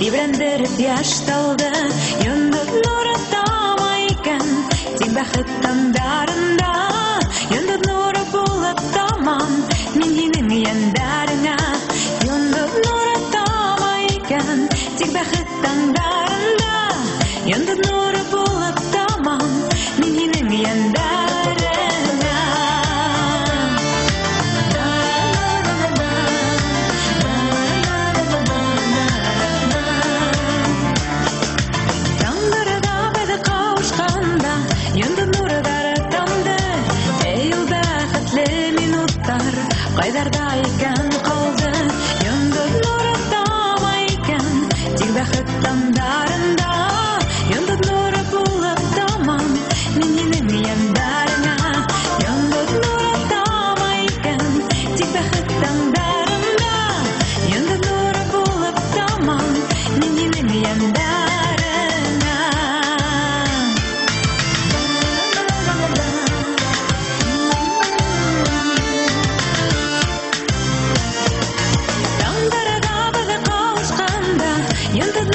Тибрәндереп яшь талды, йондыд нуры тамайкан, тик бәхет таңдарында, йондыд нуры булып тамам, мин һинең яндарыңа. Йондыд нуры тамайкан, тик бәхет таңдарында, йондыд нуры булып тамам, мин һинең яндарыңа. Йондыд нурыдары тамды, ул бәхетле минуттар кайдарда икән калды. Йондыд нуры тамайкан, тик бәхет таңдарында, йондыд нуры булып тамам, мин һинең яндарыңа. Йондыд нуры тамайкан, тик бәхет таңдарында, йондыд нуры булып тамам, мин һинең яндарыңа. Йондыд